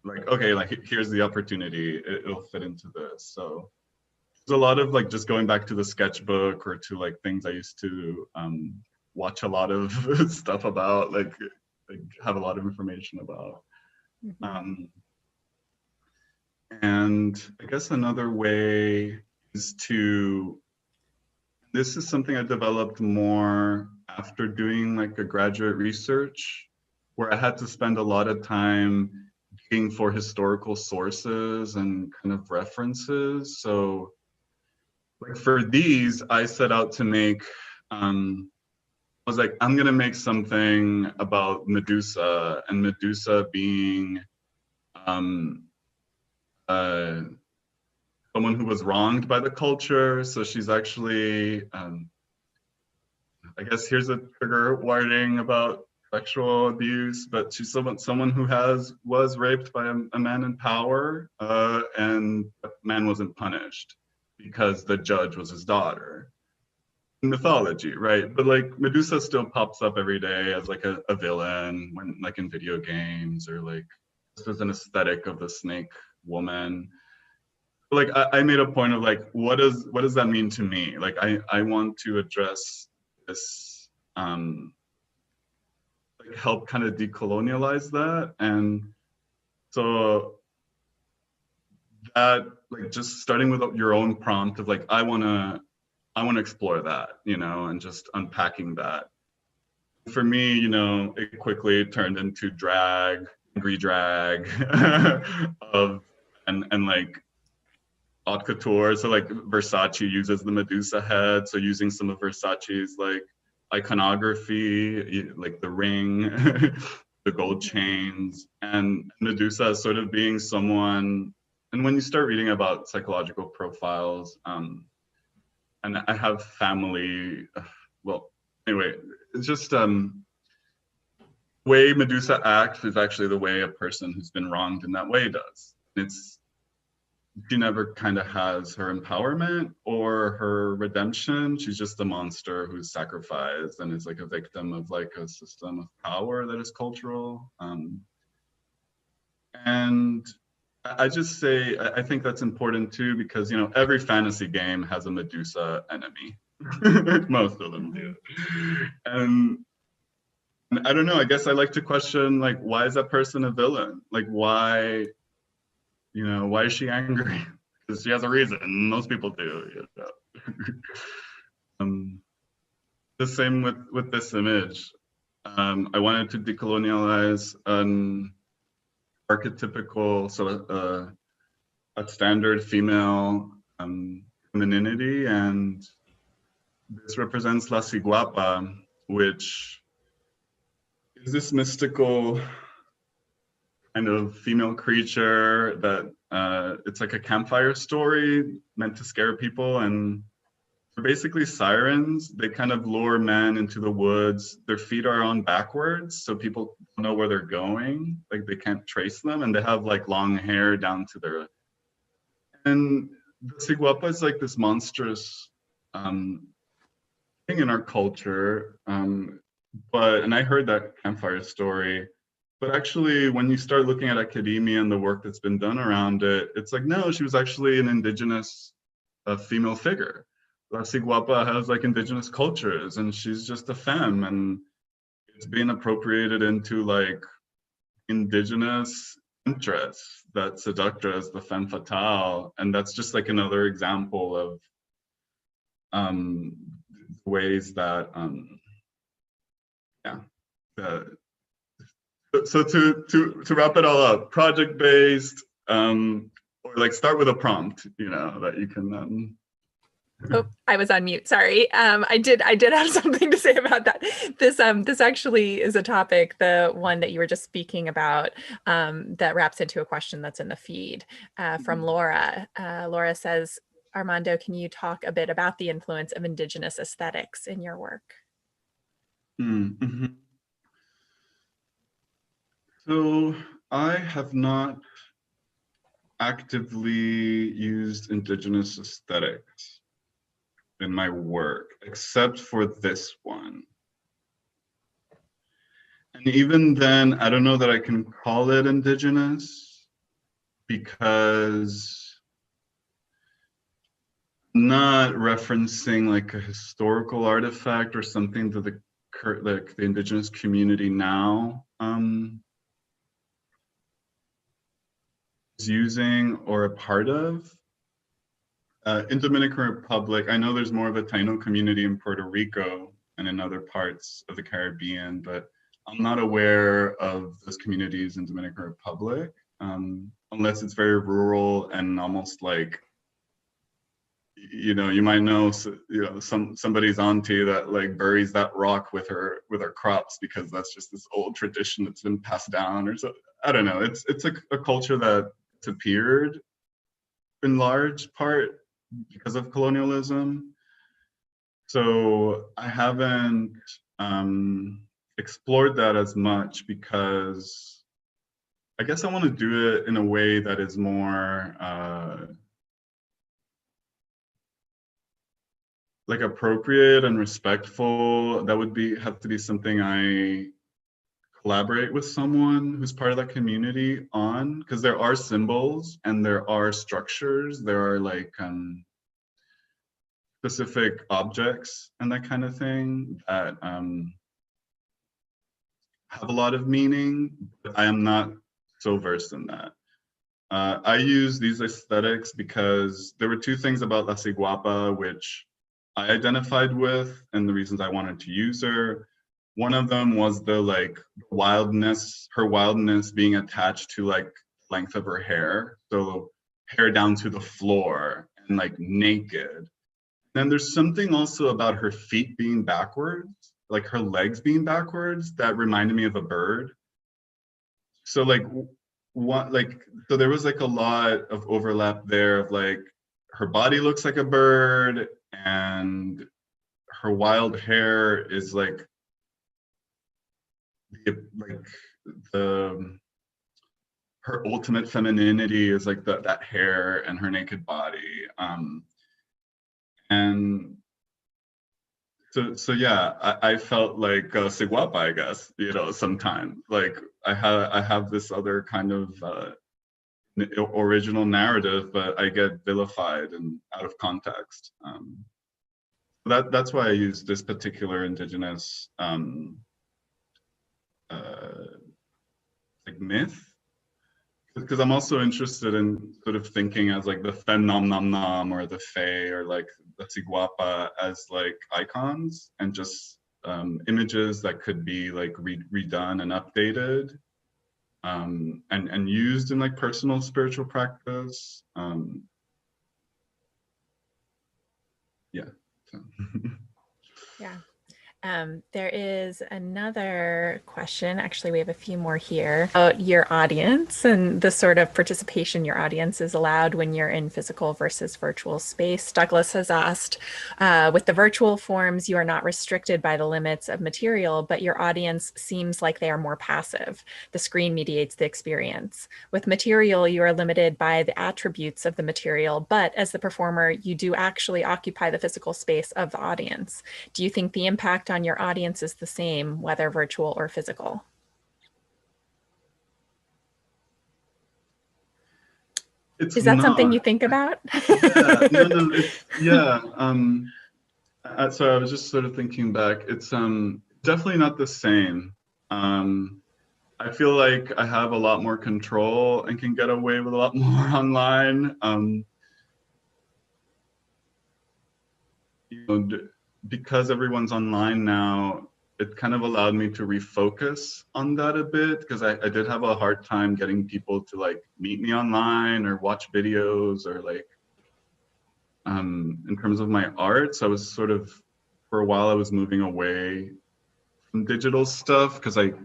like, okay, like here's the opportunity. It'll fit into this. So there's a lot of like just going back to the sketchbook or to like things I used to watch a lot of stuff about, like have a lot of information about. And I guess another way is this is something I developed more after doing like a graduate research, where I had to spend a lot of time digging for historical sources and kind of references. So like for these, I set out to make, I was like, I'm gonna make something about Medusa, and Medusa being someone who was wronged by the culture. So she's actually, I guess here's a trigger warning about sexual abuse, but she's someone who was raped by a man in power, and the man wasn't punished because the judge was his daughter. Mythology, right? But like Medusa still pops up every day as like a villain, when like in video games, or like this is an aesthetic of the snake woman. Like I made a point of like, what does that mean to me? Like I want to address this, like help kind of decolonialize that. And so that, like, just starting with your own prompt of like, I want to I want to explore that, you know, and just unpacking that. For me, you know, it quickly turned into drag, angry drag, and like haute couture. So like Versace uses the Medusa head, so using some of Versace's like iconography, like the ring, the gold chains, and Medusa as sort of being someone. And when you start reading about psychological profiles, and I have family, well, anyway, it's just way Medusa acts is actually the way a person who's been wronged in that way does. It's, she never kind of has her empowerment or her redemption. She's just a monster who's sacrificed and is like a victim of like a system of power that is cultural. And I just say, I think that's important too, because, you know, every fantasy game has a Medusa enemy. Most of them do. And I don't know, I guess I like to question, like, why is that person a villain? Like, why, you know, why is she angry? Because she has a reason. Most people do, you know. The same with this image. I wanted to decolonialize an archetypical, so a standard female femininity, and this represents La Ciguapa, which is this mystical kind of female creature that it's like a campfire story meant to scare people, and they're basically sirens. They kind of lure men into the woods. Their feet are on backwards, so people don't know where they're going. Like they can't trace them, and they have like long hair down to their. And the Ciguapa is like this monstrous thing in our culture. And I heard that campfire story. But actually, when you start looking at academia and the work that's been done around it, it's like, no, she was actually an indigenous female figure. La Ciguapa has like indigenous cultures, and she's just a femme, and it's being appropriated into like indigenous interests that seduct her as the femme fatale. And that's just like another example of ways that, so to wrap it all up, project-based, or like start with a prompt, you know, that you can. Oh, I was on mute. Sorry. I did have something to say about that. This actually is a topic, the one that you were just speaking about, that wraps into a question that's in the feed from Laura. Laura says, Armando, can you talk a bit about the influence of indigenous aesthetics in your work? Mm-hmm. So I have not actively used indigenous aesthetics in my work, except for this one. And even then, I don't know that I can call it indigenous, because I'm not referencing like a historical artifact or something that the indigenous community now is using or a part of. In Dominican Republic, I know there's more of a Taino community in Puerto Rico and in other parts of the Caribbean, but I'm not aware of those communities in Dominican Republic, unless it's very rural and almost like, you know, you might know, you know, somebody's auntie that like buries that rock with her crops, because that's just this old tradition that's been passed down, or so. I don't know. It's a culture that disappeared in large part because of colonialism. So I haven't explored that as much, because I guess I want to do it in a way that is more like appropriate and respectful. That would have to be something I collaborate with someone who's part of that community on, because there are symbols and there are structures, there are like specific objects and that kind of thing that have a lot of meaning, but I am not so versed in that. I use these aesthetics because there were two things about La Ciguapa which I identified with and the reasons I wanted to use her. One of them was the like wildness, her wildness being attached to like length of her hair. So hair down to the floor and like naked. Then there's something also about her feet being backwards, like her legs being backwards, that reminded me of a bird. So like so there was like a lot of overlap there of like her body looks like a bird and her wild hair is like the her ultimate femininity is like that hair and her naked body. And so yeah, I felt like Siguapa, I guess, you know, sometimes like I have this other kind of original narrative, but I get vilified and out of context. That's why I use this particular indigenous like myth, because I'm also interested in sort of thinking as like the Fen Nom Nom Nom or the Fae or like the Siguapa as like icons and just images that could be like redone and updated and used in like personal spiritual practice. Yeah. So. Yeah. There is another question. Actually, we have a few more here about your audience and the sort of participation your audience is allowed when you're in physical versus virtual space. Douglas has asked, with the virtual forms, you are not restricted by the limits of material, but your audience seems like they are more passive. The screen mediates the experience. With material, you are limited by the attributes of the material, but as the performer, you do actually occupy the physical space of the audience. Do you think the impact on your audience is the same, whether virtual or physical? Is that something you think about? Yeah, no, yeah. So I was just sort of thinking back. It's definitely not the same. I feel like I have a lot more control and can get away with a lot more online. You know, because everyone's online now, it kind of allowed me to refocus on that a bit, because I did have a hard time getting people to like meet me online or watch videos or like in terms of my art. So I was sort of, for a while I was moving away from digital stuff because the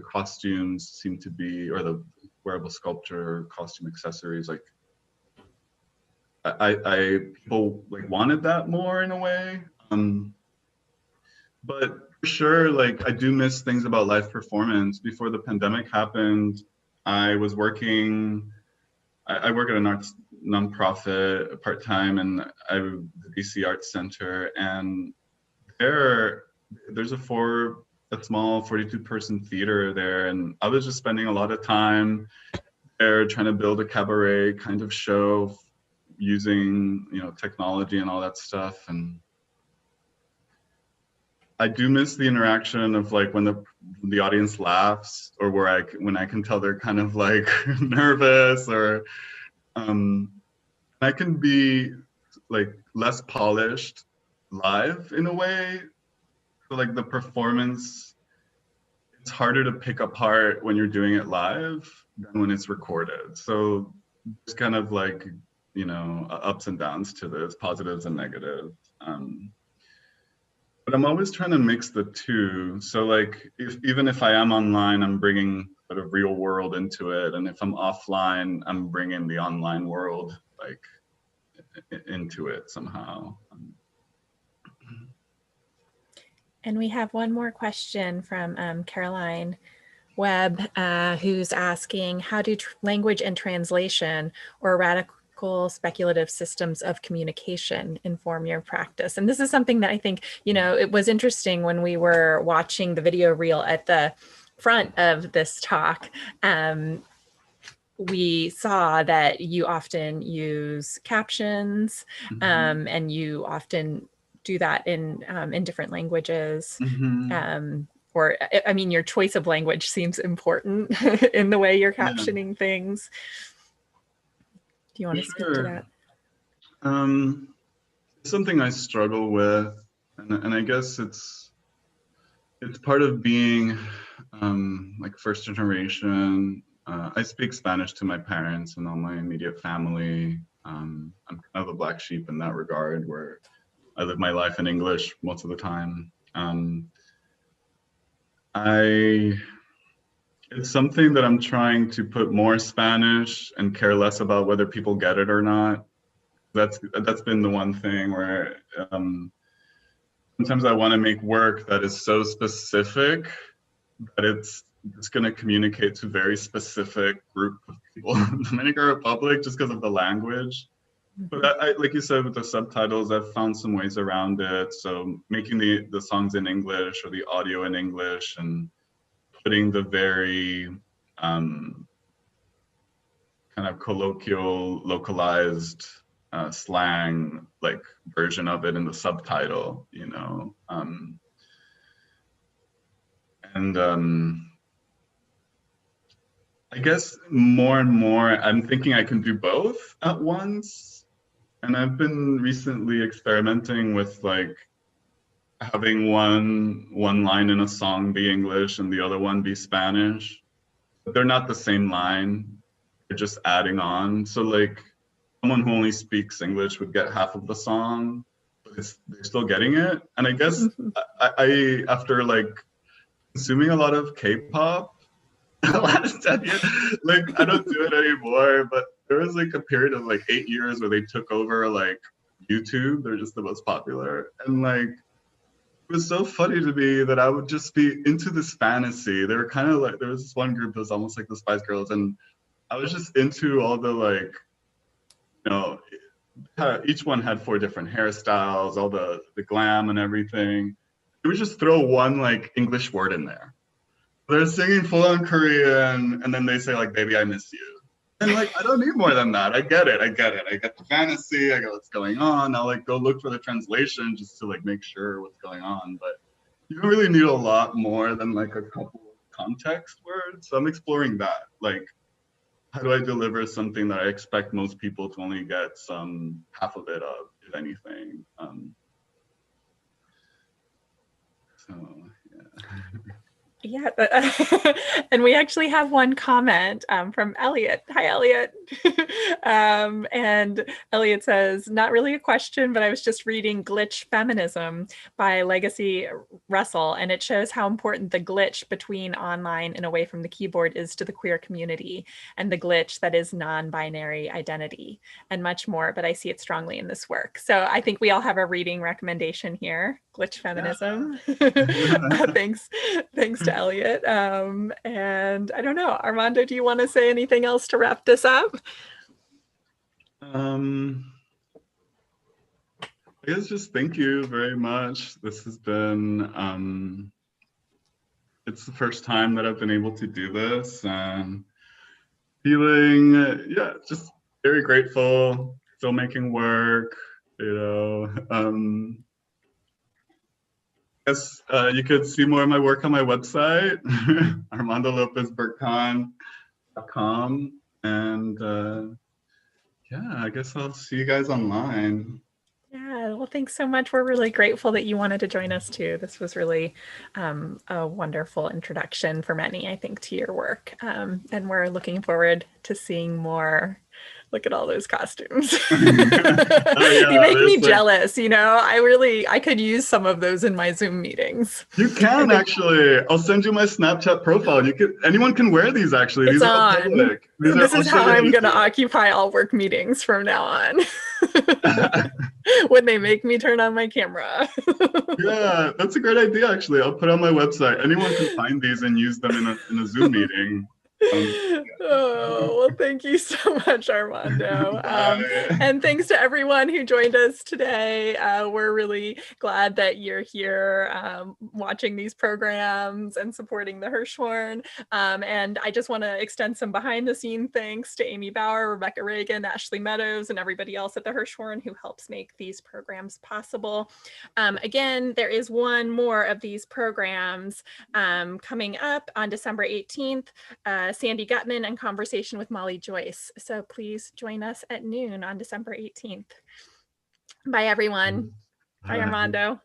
costumes seem to be, or the wearable sculpture, costume accessories, like people like wanted that more in a way. But for sure, like I do miss things about live performance. Before the pandemic happened, I was working, I work at an arts nonprofit part-time, and the DC Arts Center, and there's a small 42-person theater there, and I was just spending a lot of time there trying to build a cabaret kind of show using technology and all that stuff. And I do miss the interaction of like when the audience laughs, or when I can tell they're kind of like nervous, or I can be like less polished live in a way. So like the performance, it's harder to pick apart when you're doing it live than when it's recorded. So there's kind of like, ups and downs to this, positives and negatives. But I'm always trying to mix the two. So like, even if I am online, I'm bringing sort of real world into it. And if I'm offline, I'm bringing the online world like into it somehow. And we have one more question from Caroline Webb, who's asking, how do language and translation or radical speculative systems of communication inform your practice? And this is something that I think, it was interesting when we were watching the video reel at the front of this talk. We saw that you often use captions, and you often do that in different languages. Or, I mean, your choice of language seems important in the way you're captioning things. Do you want to speak to that? something I struggle with, and I guess it's part of being like first generation. I speak Spanish to my parents and all my immediate family. I'm kind of the black sheep in that regard, where I live my life in English most of the time. It's something that I'm trying to put more Spanish and care less about whether people get it or not. That's been the one thing where sometimes I want to make work that is so specific that it's going to communicate to a very specific group of people in the Dominican Republic just because of the language. But I, like you said, with the subtitles, I've found some ways around it. So making the songs in English or the audio in English and putting the very kind of colloquial, localized slang like version of it in the subtitle, you know. I guess more and more I'm thinking I can do both at once. And I've been recently experimenting with like having one line in a song be English and the other one be Spanish. But they're not the same line. They're just adding on. So like someone who only speaks English would get half of the song, but they're still getting it. And I guess I after like consuming a lot of K-pop the last 10 years, like I don't do it anymore, but there was like a period of like 8 years where they took over like YouTube. They're just the most popular. And like, it was so funny to me that I would just be into this fantasy. They were kind of like, there was this one group that was almost like the Spice Girls, and I was just into all the like, you know, each one had 4 different hairstyles, all the glam and everything. They would just throw one like English word in there. They're singing full on Korean, and then they say like, "Baby, I miss you." And like, I don't need more than that. I get it. I get the fantasy. I get what's going on. I'll like go look for the translation just to like make sure what's going on. But you don't really need a lot more than like a couple of context words. So I'm exploring that. Like, how do I deliver something that I expect most people to only get some half of it of, if anything? So yeah. Yeah, and we actually have one comment from Elliot. Hi, Elliot. And Elliot says, not really a question, but I was just reading Glitch Feminism by Legacy Russell, and it shows how important the glitch between online and away from the keyboard is to the queer community, and the glitch that is non-binary identity, and much more, but I see it strongly in this work. So I think we all have a reading recommendation here, Glitch Feminism. Yeah. Thanks to Elliot. And I don't know, Armando, do you want to say anything else to wrap this up? I guess just thank you very much. This has been, it's the first time that I've been able to do this, and feeling, yeah, just very grateful, still making work, you know. Yes, you could see more of my work on my website, ArmandoLopez-Bircann.com. And yeah, I guess I'll see you guys online. Yeah, well, thanks so much. We're really grateful that you wanted to join us too. This was really a wonderful introduction for many, I think, to your work. And we're looking forward to seeing more. Look at all those costumes. Oh, yeah, you make me jealous, you know. I could use some of those in my Zoom meetings. You can actually. I'll send you my Snapchat profile. Anyone can wear these actually. It's these are all public. This is how I'm going to occupy all work meetings from now on. When they make me turn on my camera. Yeah, that's a great idea actually. I'll put it on my website. Anyone can find these and use them in a Zoom meeting. Oh, well, thank you so much, Armando. And thanks to everyone who joined us today. We're really glad that you're here watching these programs and supporting the Hirshhorn. And I just want to extend some behind the scene thanks to Amy Bauer, Rebecca Reagan, Ashley Meadows, and everybody else at the Hirshhorn who helps make these programs possible. Again, there is one more of these programs coming up on December 18th. Sandy Gutman and conversation with Molly Joyce. So please join us at noon on December 18th. Bye, everyone. Bye, Armando.